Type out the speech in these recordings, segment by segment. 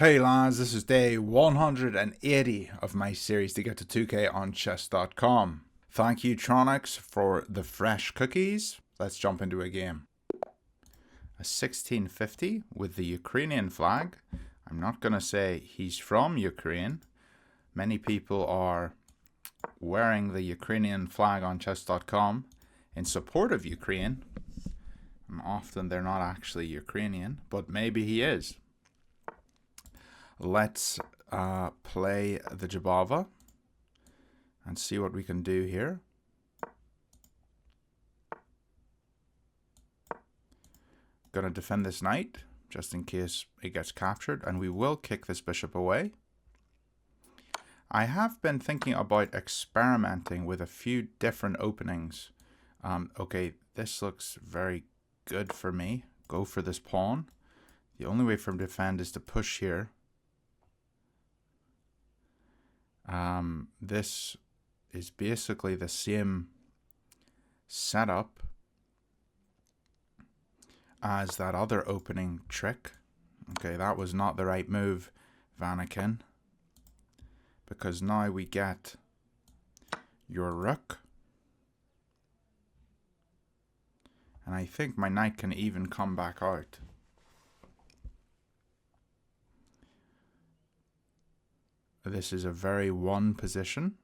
Hey lads, this is day 180 of my series to get to 2k on chess.com. Thank you Tronics for the fresh cookies. Let's jump into a game. A 1650 with the Ukrainian flag. I'm not going to say he's from Ukraine. Many people are wearing the Ukrainian flag on chess.com in support of Ukraine. And often they're not actually Ukrainian, but maybe he is. Let's play the Jobava and see what we can do here. Gonna defend this knight just in case it gets captured, and we will kick this bishop away. I have been thinking about experimenting with a few different openings. Okay, this looks very good for me. Go for this pawn. The only way for him to defend is to push here. This is basically the same setup as that other opening trick. Okay, that was not the right move, Vanakin, because now we get your rook, and I think my knight can even come back out. This is a very one position.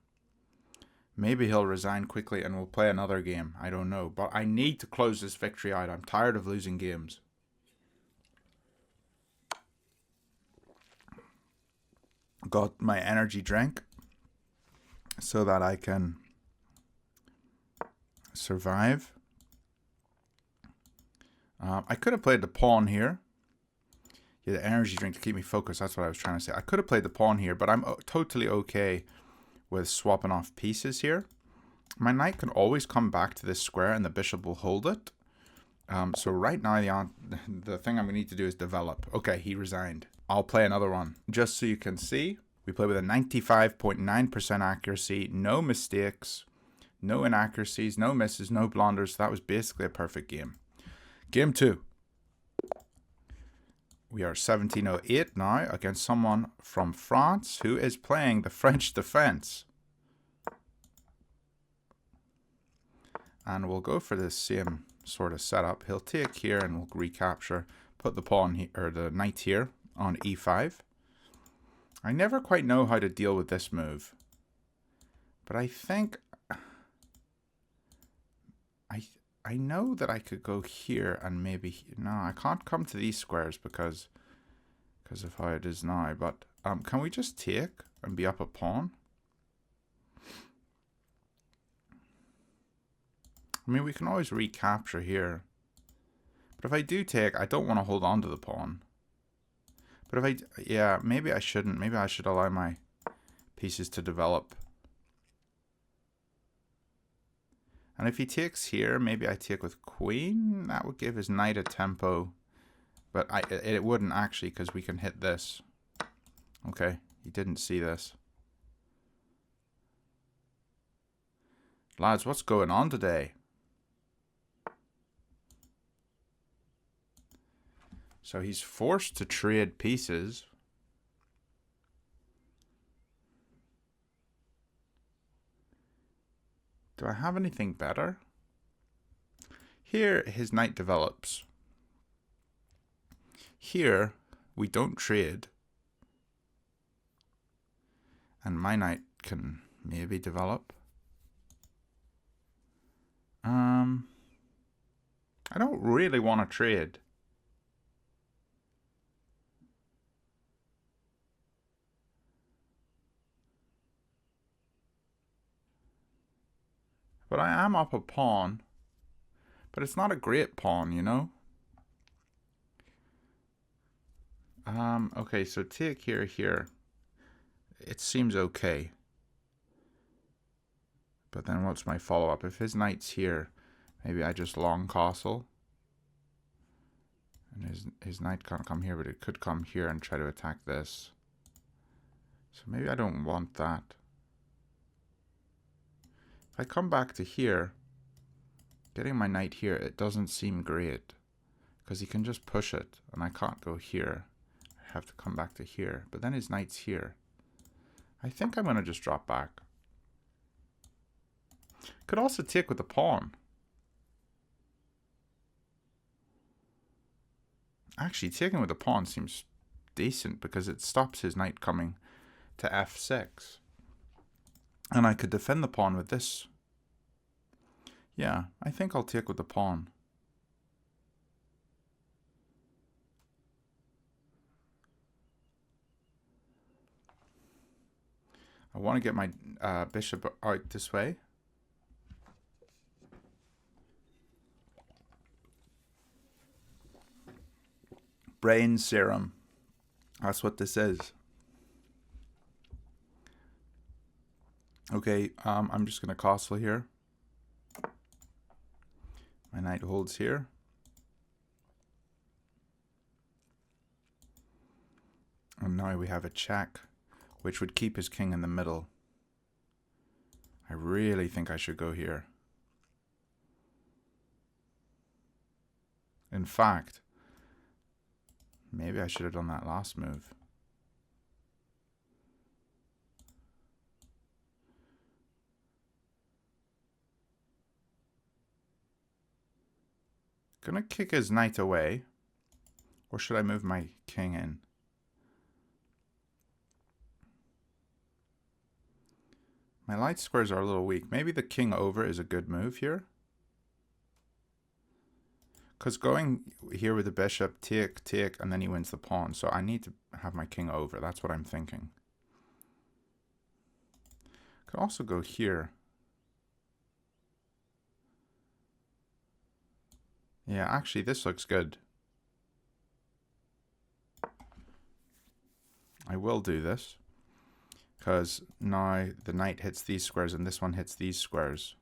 Maybe he'll resign quickly and we'll play another game. I don't know. But I need to close this victory out. I'm tired of losing games. Got my energy drink so that I can survive. I could have played the pawn here. The energy drink to keep me focused. That's what I was trying to say. I could have played the pawn here, but I'm totally okay with swapping off pieces here. My knight can always come back to this square and the bishop will hold it. So right now the thing I'm going to need to do is develop. Okay, he resigned. I'll play another one. Just so you can see, we play with a 95.9% accuracy, no mistakes, no inaccuracies, no misses, no blunders. That was basically a perfect game. Game 2. We are 1708 now against someone from France who is playing the French defense. And we'll go for the same sort of setup. He'll take here and we'll recapture, put the pawn here, or the knight here on e5. I never quite know how to deal with this move, but I think I know that I could go here and maybe... No, I can't come to these squares because of how it is now. But can we just take and be up a pawn? I mean, we can always recapture here. But if I do take, I don't want to hold on to the pawn. But if I... Yeah, maybe I shouldn't. Maybe I should allow my pieces to develop. And if he takes here, maybe I take with queen. That would give his knight a tempo. But it wouldn't actually, because we can hit this. Okay, he didn't see this. Lads, what's going on today? So he's forced to trade pieces. Do I have anything better? Here, his knight develops. Here, we don't trade. And my knight can maybe develop. I don't really want to trade. But I am up a pawn. But it's not a great pawn, you know? Okay, so take here, here. It seems okay. But then what's my follow-up? If his knight's here, maybe I just long castle. And his knight can't come here, but it could come here and try to attack this. So maybe I don't want that. If I come back to here, getting my knight here, it doesn't seem great. Because he can just push it, and I can't go here. have to come back to here. But then his knight's here. I think I'm going to just drop back. Could also take with the pawn. Actually, taking with the pawn seems decent because it stops his knight coming to f6. And I could defend the pawn with this. Yeah, I think I'll take with the pawn. I want to get my bishop out this way. Brain serum. That's what this is. Okay, I'm just going to castle here. My knight holds here. And now we have a check, which would keep his king in the middle. I really think I should go here. In fact, maybe I should have done that last move. Gonna kick his knight away. Or should I move my king in? My light squares are a little weak. Maybe the king over is a good move here. Because going here with the bishop, take, and then he wins the pawn. So I need to have my king over. That's what I'm thinking. Could also go here. Yeah, actually, this looks good. I will do this. Because now the knight hits these squares and this one hits these squares.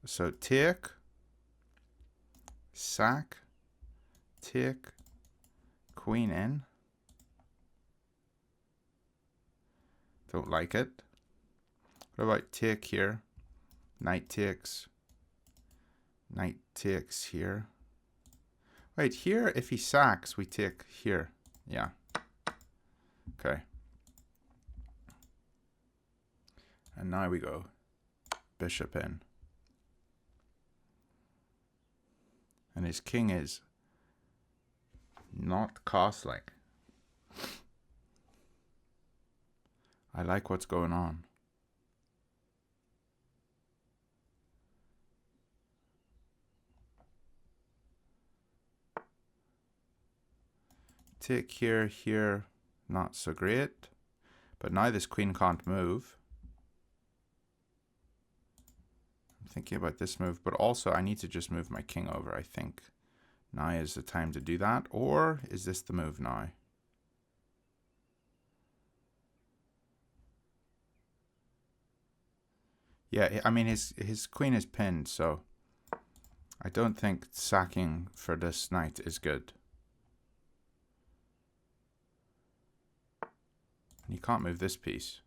So take, sack, take, queen in. Don't like it. What about take here? Knight takes here. Wait, here, if he sacks, we take here. Yeah. Okay. And now we go bishop in. And his king is not castling. I like what's going on. Take here, here, not so great. But now this queen can't move. I'm thinking about this move, but also I need to just move my king over, I think. Now is the time to do that, or is this the move now? Yeah, I mean his queen is pinned, so I don't think sacking for this knight is good. And you can't move this piece.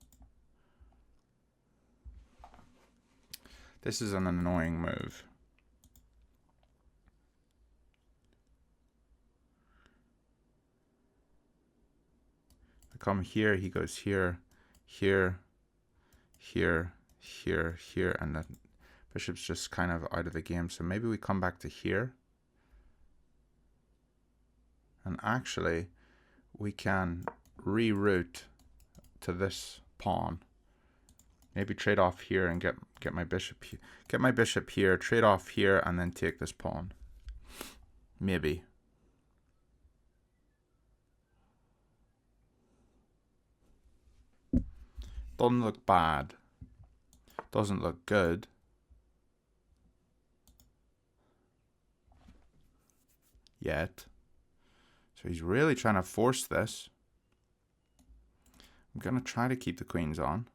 This is an annoying move. I come here, he goes here, here, here, here, here, and the bishop's just kind of out of the game. So maybe we come back to here. And actually, we can reroute to this pawn. Maybe trade off here and get my bishop here. Get my bishop here, trade off here, and then take this pawn. Maybe. Doesn't look bad. Doesn't look good. Yet. So he's really trying to force this. I'm going to try to keep the queens on.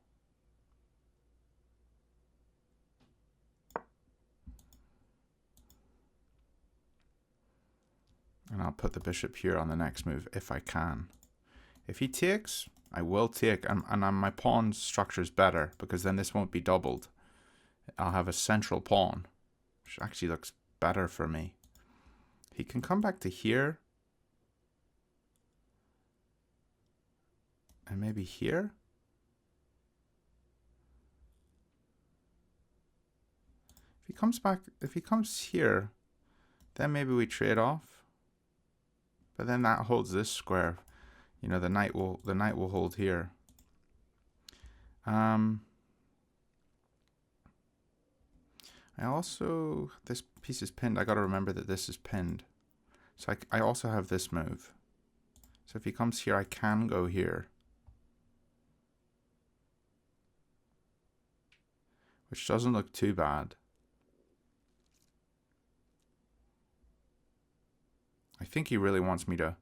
And I'll put the bishop here on the next move if I can. If he takes, I will take. And my pawn structure is better because then this won't be doubled. I'll have a central pawn, which actually looks better for me. He can come back to here. And maybe here. If he comes back, if he comes here, then maybe we trade off. But then that holds this square. You know, the knight will hold here. I also, this piece is pinned. I got to remember that this is pinned. So I also have this move. So if he comes here, I can go here. Which doesn't look too bad. I think he really wants me to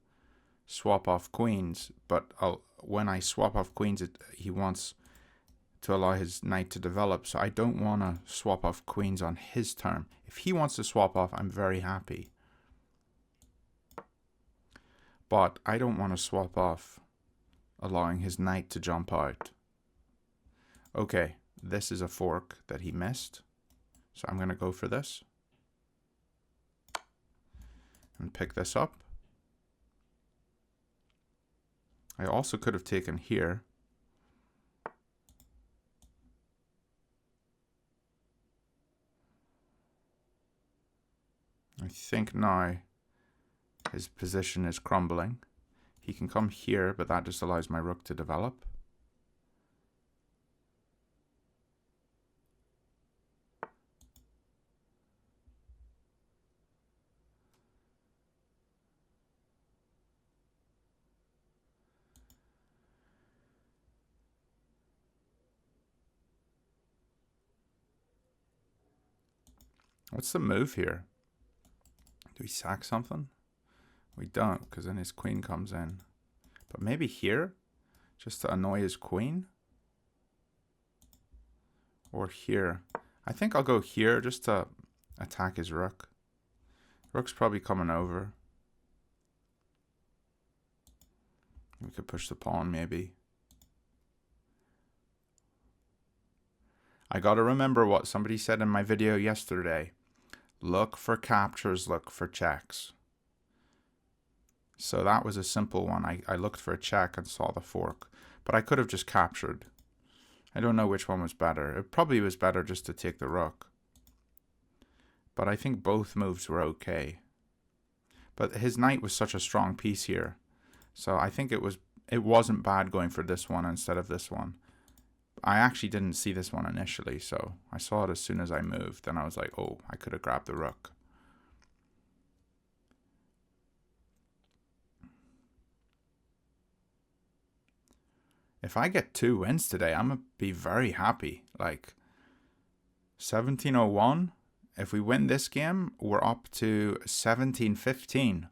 swap off queens, but when I swap off queens, he wants to allow his knight to develop, so I don't want to swap off queens on his turn. If he wants to swap off, I'm very happy. But I don't want to swap off, allowing his knight to jump out. Okay, this is a fork that he missed, so I'm going to go for this. And pick this up. I also could have taken here. I think now his position is crumbling. He can come here, but that just allows my rook to develop. What's the move here? Do we sack something? We don't, because then his queen comes in. But maybe here, just to annoy his queen? Or here. I think I'll go here just to attack his rook. Rook's probably coming over. We could push the pawn, maybe. I gotta remember what somebody said in my video yesterday. Look for captures, look for checks. So that was a simple one. I looked for a check and saw the fork. But I could have just captured. I don't know which one was better. It probably was better just to take the rook. But I think both moves were okay. But his knight was such a strong piece here. So I think it wasn't bad going for this one instead of this one. I actually didn't see this one initially, so I saw it as soon as I moved, and I was like, oh, I could have grabbed the rook. If I get 2 wins today, I'm going to be very happy. Like, 1701, if we win this game, we're up to 1715.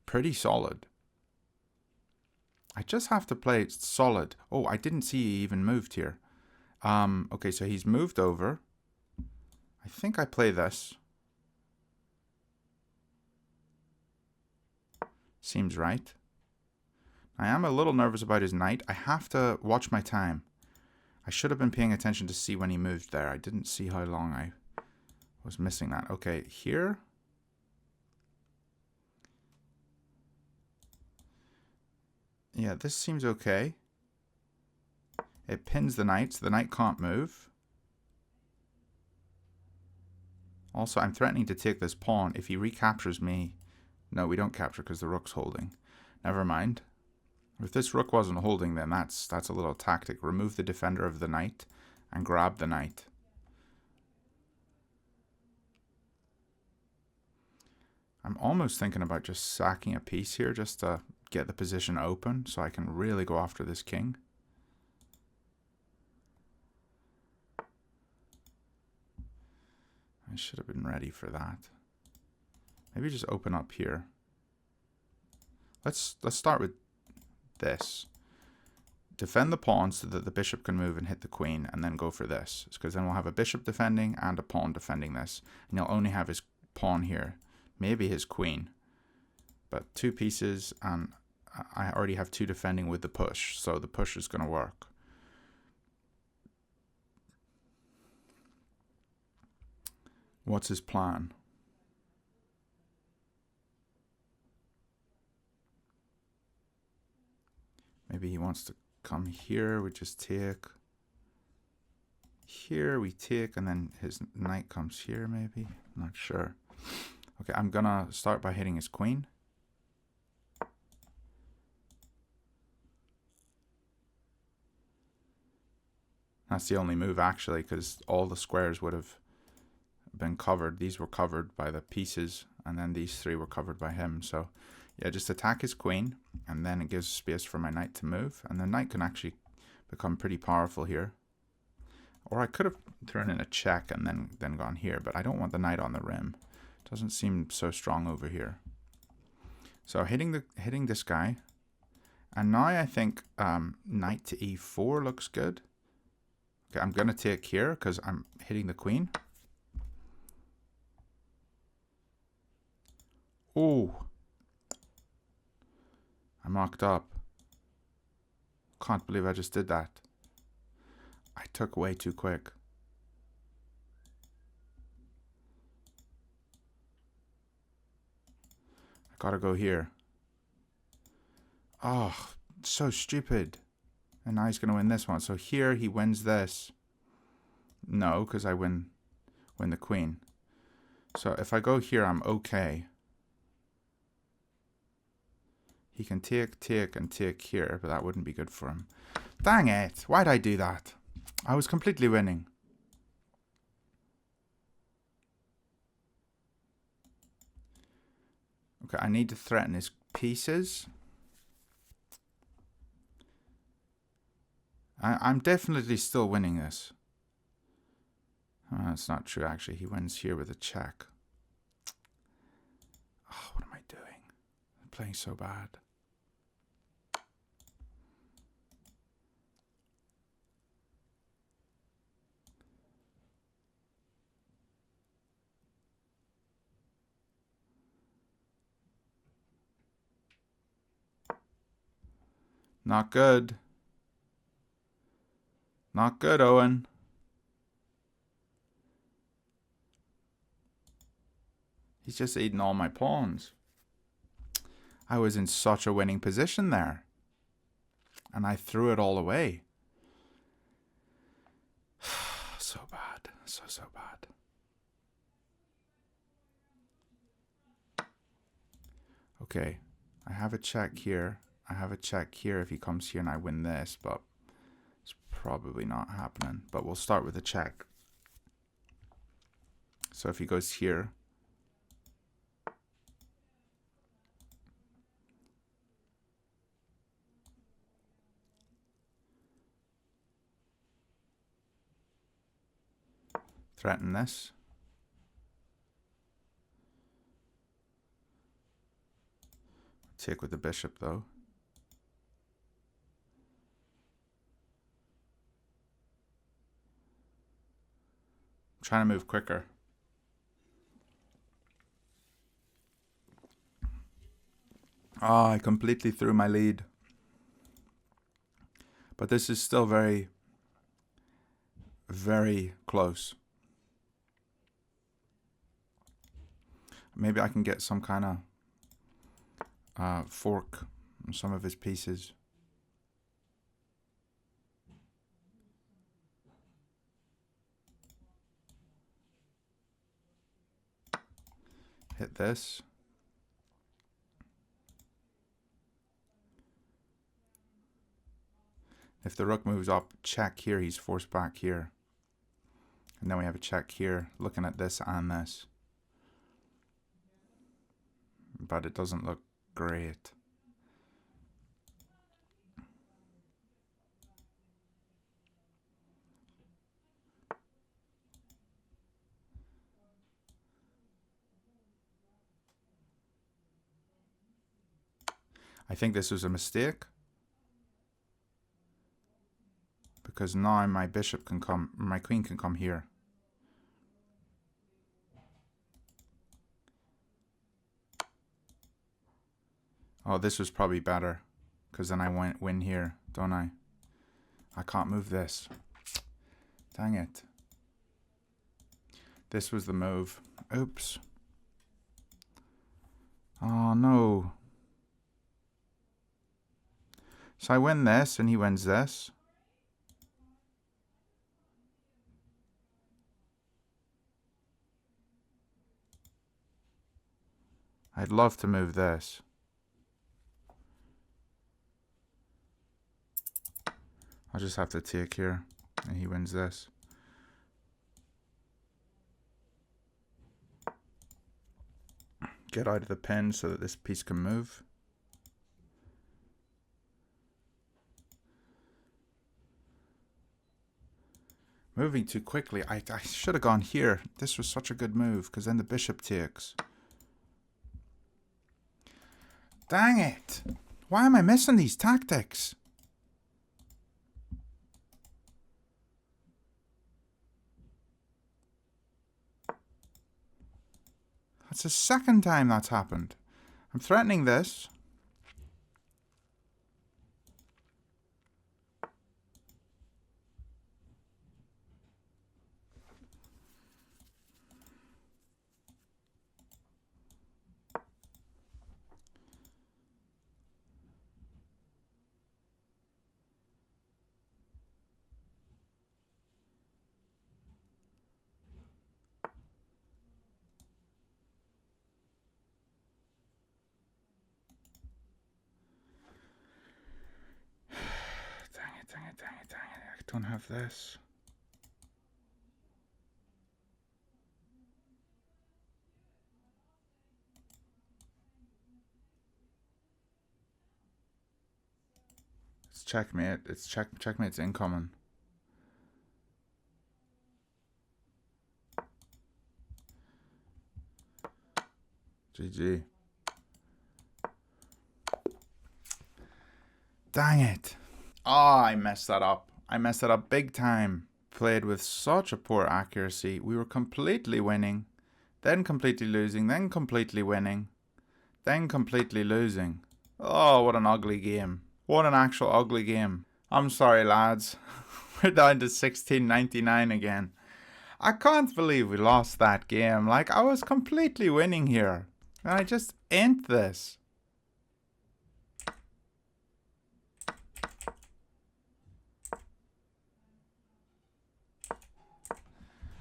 Pretty solid. I just have to play solid. Oh, I didn't see he even moved here. Okay, so he's moved over. I think I play this. Seems right. I am a little nervous about his knight. I have to watch my time. I should have been paying attention to see when he moved there. I didn't see how long I was missing that. Okay, here. Yeah, this seems okay. It pins the knight, so the knight can't move. Also, I'm threatening to take this pawn. If he recaptures me... No, we don't capture because the rook's holding. Never mind. If this rook wasn't holding, then that's a little tactic. Remove the defender of the knight and grab the knight. I'm almost thinking about just sacking a piece here just to get the position open so I can really go after this king. I should have been ready for that. Maybe just open up here. Let's start with this. Defend the pawn so that the bishop can move and hit the queen, and then go for this. Because then we'll have a bishop defending and a pawn defending this. And he'll only have his pawn here. Maybe his queen. But 2 pieces, and I already have 2 defending with the push. So the push is going to work. What's his plan? Maybe he wants to come here. We just take. Here we take, and then his knight comes here, maybe. I'm not sure. Okay, I'm gonna start by hitting his queen. That's the only move, actually, because all the squares would have been covered. These were covered by the pieces, and then these three were covered by him. So, yeah, just attack his queen, and then it gives space for my knight to move. And the knight can actually become pretty powerful here. Or I could have thrown in a check and then gone here, but I don't want the knight on the rim. It doesn't seem so strong over here. So hitting this guy. And now I think knight to e4 looks good. Okay, I'm going to take here because I'm hitting the queen. Oh. I mocked up. Can't believe I just did that. I took way too quick. I gotta go here. Oh, so stupid. And now he's gonna win this one. So here he wins this. No, because I win the queen. So if I go here, I'm okay. He can take, and take here, but that wouldn't be good for him. Dang it! Why'd I do that? I was completely winning. Okay, I need to threaten his pieces. I'm definitely still winning this. That's not true, actually. He wins here with a check. Oh, what am I doing? I'm playing so bad. Not good. Not good, Owen. He's just eating all my pawns. I was in such a winning position there. And I threw it all away. So bad. So bad. Okay. I have a check here. I have a check here if he comes here and I win this, but it's probably not happening. But we'll start with a check. So if he goes here, threaten this. Take with the bishop, though. I'm trying to move quicker. Oh, I completely threw my lead. But this is still very, very close. Maybe I can get some kind of fork on some of his pieces. Hit this. If the rook moves up, check here, he's forced back here. And then we have a check here, looking at this and this. But it doesn't look great. I think this was a mistake. Because now my bishop can come, my queen can come here. Oh, this was probably better. Because then I win here, don't I? I can't move this. Dang it. This was the move. Oops. Oh, no. So I win this and he wins this. I'd love to move this. I'll just have to take here and he wins this. Get out of the pin so that this piece can move. Moving too quickly. I should have gone here. This was such a good move because then the bishop takes. Dang it. Why am I missing these tactics? That's the second time that's happened. I'm threatening this. Dang it. I don't have this. It's checkmate. It's checkmate's incoming. GG. Dang it. Oh, I messed that up. I messed that up big time. Played with such a poor accuracy. We were completely winning, then completely losing, then completely winning, then completely losing. Oh, what an ugly game. What an actual ugly game. I'm sorry, lads. We're down to 16.99 again. I can't believe we lost that game. Like, I was completely winning here. And I just ain't this.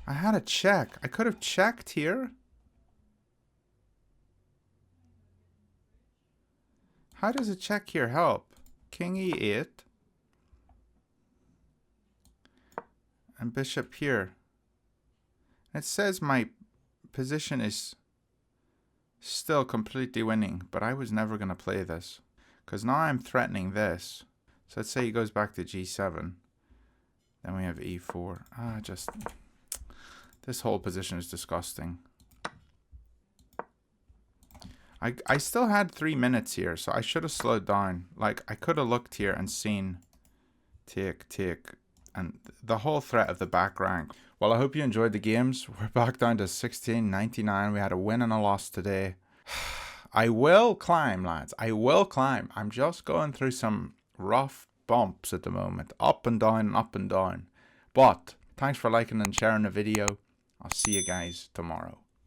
I had a check. I could have checked here. How does a check here help? King e8. And bishop here. It says my position is still completely winning, but I was never going to play this. Because now I'm threatening this. So let's say he goes back to g7. Then we have e4. This whole position is disgusting. I still had 3 minutes here, so I should have slowed down. Like, I could have looked here and seen take, and the whole threat of the back rank. Well, I hope you enjoyed the games. We're back down to 16.99. We had a win and a loss today. I will climb, lads. I will climb. I'm just going through some rough bumps at the moment. Up and down and up and down. But thanks for liking and sharing the video. I'll see you guys tomorrow.